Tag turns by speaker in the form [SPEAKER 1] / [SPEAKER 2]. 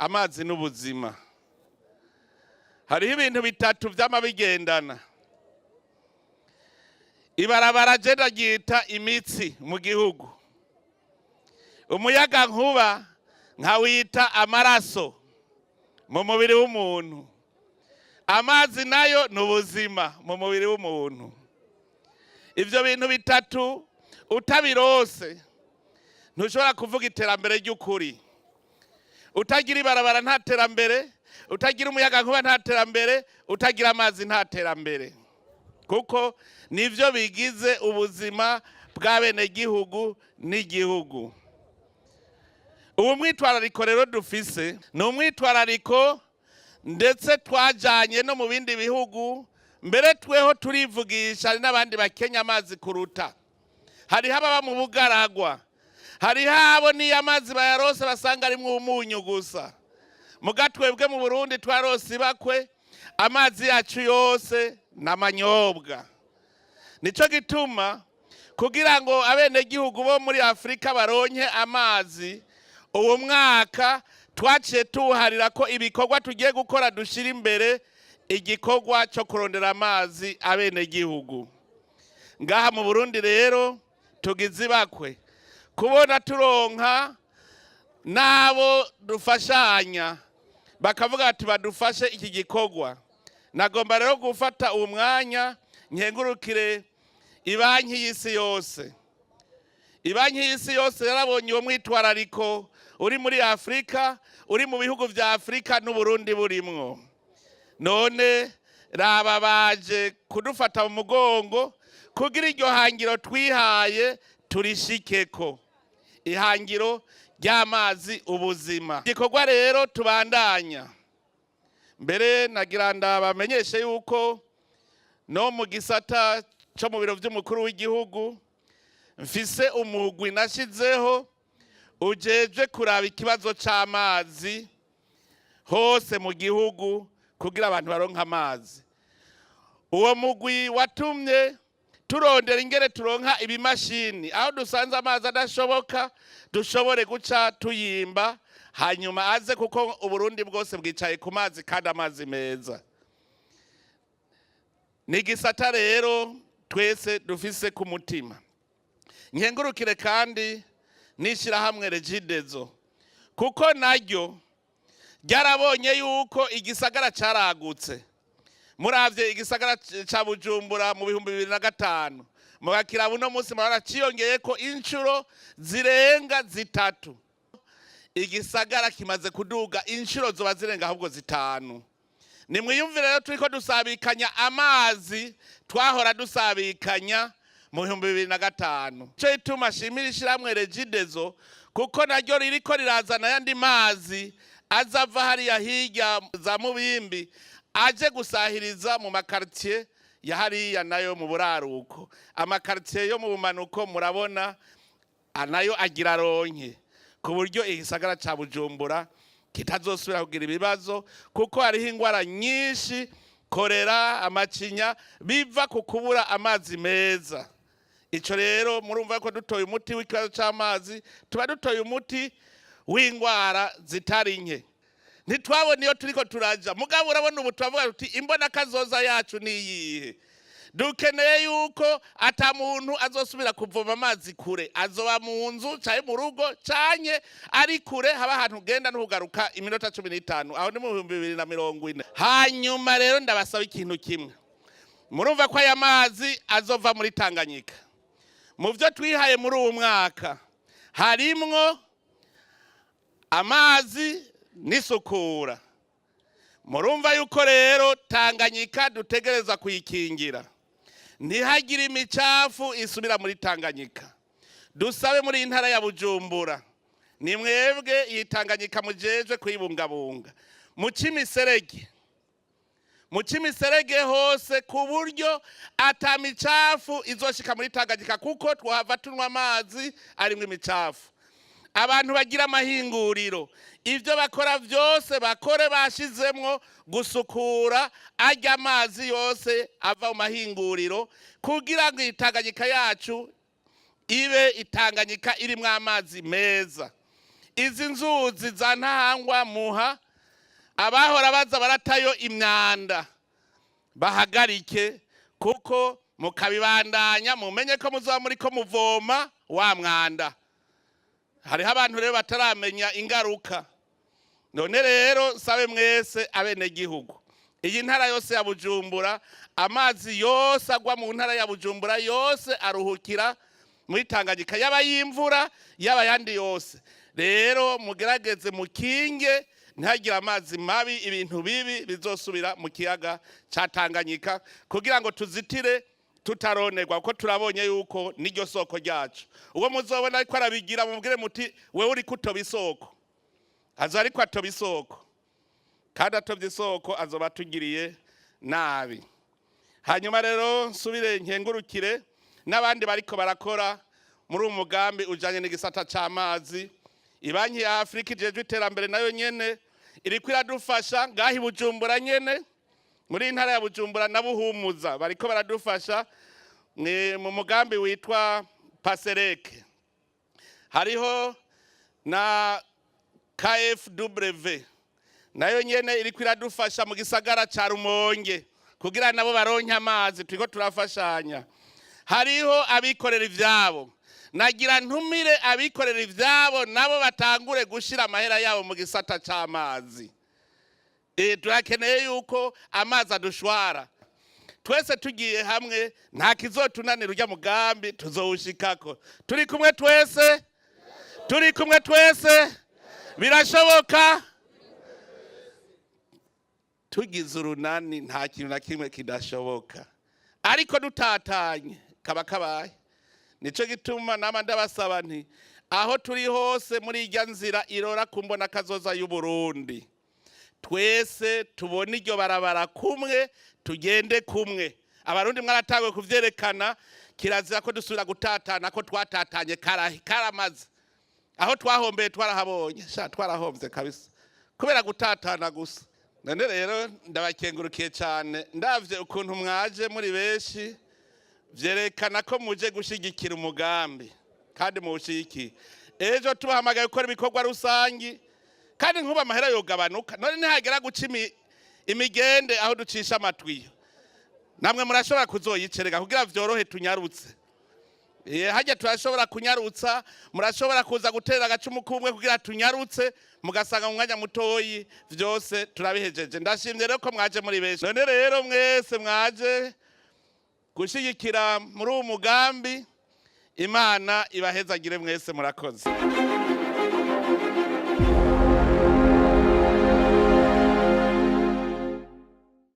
[SPEAKER 1] amazi n'ubuzima. Hariho ibintu bitatu vyama bigendana. Ibarabara je ndaryita imitsi mu gihugu. Umuyaga nkuba nkawita amaraso mu mubiri w'umuntu. Amazi nayo n'ubuzima mu mubiri w'umuntu. Ivyo bintu bitatu utabirose ntushobora kuvuga iterambere ry'ukuri. Utagira ibarabara nta terambere, utagira umuyaga nkuba nta terambere, utagira amazi nta terambere. Kuko nivyo bigize ubuzima bw'abene gihugu n'igihugu. Ubu mwitwarariko rero dufise ni umwitwarariko ndetse twajanye no mu bindi bihugu, mbere tweho turivugisha ari n'abandi bakenya amazi kuruta. Hariho ababa mu bugaragwa, hariho abo niyo amazi bayarose basanga arimwo umunyu gusa. Muga twebwe mu Burundi twarose ibakwe, amazi yacu yose n'amanyobwa. Nico gituma kugira ngo abene gihugu bo muri Afrika baronke amazi, uwo mwaka twaciye tuharira ko ibikorwa tugiye gukora dushira imbere igikorwa cyo kurondera amazi abene gihugu. Ngaha mu Burundi rero tugize ibakwe kubona turonka nabo dufashanya bakavuga ati badufashe iki gikorwa. Nagomba rero gufata uwo mwanya nkengurukire ibanki y'isi yose. Ibanki y'isi yose yarabonye uwo mwitwarariko uri muri Afrika, uri mu bihugu vya Afrika n'Uburundi burimwo. None raba baje kudufata mu mugongo kugira iryo hangiro twihaye turishikeko. Ihangiro ry'amazi ubuzima. Igikorwa rero tubandanya. Mbere nagira ndabamenyeshe yuko no mu gisata cyo mu biro vy'umukuru w'igihugu mfise umugwi nashizeho ujeje kuraba ikibazo c'amazi hose mu gihugu kugira abantu baronka amazi. Uwo mugwi watumye turondera ingere turonka ibimashini aho dusanze amazi adashoboka dushobore guca tuyimba hanyuma aze, kuko Uburundi bwose bwicaye ku mazi kandi amazi meza. Ni gisata rero twese dufise ku mutima. Nkengurukire kandi nishira hamwe Regidezo, kuko naryo ryarabonye yuko igisagara caragutse. Muravye igisagara ca Bujumbura mu 2005 mugakira buno munsi baraciyongeye ko inshuro zirenga zitatu. Igisagara kimaze kuduga inshuro zoba zirenga ahubwo zitanu. Nimwiyumvire rero turiko dusabikanya amazi twahora dusabikanya mu 2005. Cyo ituma shimira ishiramwe Regidezo, kuko naryo ririko rirazana yandi mazi azava hariya hirya za Mubimbi aje gusahiriza mu makartier ya hariya nayo mu buraruko. Amakartier yo mu bumanuko murabona anayo agira ronke, ku buryo igisagara ca Bujumbura kitazosubira kugira ibibazo, kuko hariho ingwara nyinshi, korera, amacinya biva ku kubura amazi meza. Ico rero murumva ko dutoye umuti w'ikibazo c'amazi, tuba dutoye umuti w'ingwara zitari nke. Ntitwabona iyo turiko turaja, mugabo urabona ubu tuvuga tuti imbona kazoza yacu niyihe. Dukeneye yuko ata muntu azosubira kuvoma amazi kure, azoba mu nzu caye mu rugo canye ari kure, haba ahantu ugenda n'ugaruka iminota 15, aho ni mu 2040. Hanyuma rero ndabasaba ikintu kimwe, murumva ko aya mazi azova muri Tanganyika. Mu vyo twihaye muri uwo mwaka harimwo amazi n'isukura. Murumva yuko rero Tanganyika dutegereza kuyikingira, ntihagire imicafu isubira muri Tanganyika. Dusabe muri intara ya Bujumbura, ni mwebwe iyi Tanganyika mujejwe kuyibungabunga, mu Cimiserege hose, ku buryo ata micafu izoshika muri Tanganyika, kuko twahava tunywa amazi arimwo imicafu. Abantu bagira amahinguriro, ivyo bakora vyose bakore bashizemwo gusukura arya amazi yose ava mu mahinguriro, kugira ngo Itanganyika yacu ibe Itanganyika irimwo amazi meza. izi nzuzi za Ntahangwa, Muha, abahora baza baratayo imyanda bahagarike, kuko mukabibandanya mumenye ko muzoba muri ko muvoma wa mwanda. Hariho abantu rero bataramenya ingaruka. None rero sabe mwese abenegihugu, iyi ntara yose ya Bujumbura, amazi yose agwa mu ntara ya Bujumbura yose aruhukira muri Tanganyika, yaba y'imvura yaba yandi yose. Rero mugerageze mukinge ntihagire amazi mabi, ibintu bibi bizosubira mu kiyaga ca Tanganyika, kugira ngo tuzitire tutaronerwa, kuko turabonye yuko niryo soko ryacu. Uwo muzobona ariko arabigira mubwire muti wewe uri kutoba isoko, azo ariko atoba isoko, kandi atovye isoko azoba atugiriye nabi. Hanyuma rero nsubire nkengurukire n'abandi bariko barakora muri uyu mugambi ujanye n'igisata c'amazi. Ibanki ya Afrika ijejwe iterambere nayo nyene iriko iradufasha ngaho i Bujumbura nyene, muri intara ya Bujumbura na Buhumuza bariko baradufasha mu mugambi witwa Pasereke. Hariho na KFW nayo nyene iriko iradufasha mu gisagara ca Rumonge kugira nabo baronke amazi, turiko turafashanya. Hariho abikorera ivyabo, nagira ntumire abikorera ivyabo nabo batangure gushira amahera yabo mu gisata c'amazi. Turakeneye yuko amazi adushwara. Twese tugiye hamwe nta kizotunanira urya mugambi tuzowushikako. Turi kumwe twese, turi kumwe twese, birashoboka. Tugize urunani nta kintu na kimwe kidashoboka, ariko dutatanye kaba kabaye. Nico gituma nama ndabasaba nti aho turi hose muri irya nzira irora kumbona kazoza y'u Burundi, twese tubone iryo barabara kumwe, tugende kumwe. Abarundi mwaratangwe kuvyerekana, kirazira ko dusubira gutatana, ko twatatanye karamaze. Aho twahombeye twarahabonye, twarahomvye kabisa kubera gutatana gusa. None rero ndabakengurukiye cyane, ndavye ukuntu mwaje muri benshi, vyerekana ko muje gushigikira umugambi kandi muwushigiki. Ejo tubahamagaye gukora ibikorwa rusangi, kandi nkuba amahera yogabanuka. None ntihagera guca imigende aho ducisha amatwiyo, namwe murashobora kuzoyicereka kugira vyorohe tunyarutse. Hajya turashobora kunyarutsa, murashobora kuza guterera agacumu kumwe kugira tunyarutse, mugasanga mu mwanya mutoyi vyose turabihejeje. Ndashimye rero ko mwaje muri benshi. None rero mwese mwaje gushigikira muri uwo mugambi, Imana ibahezagire mwese, murakoze.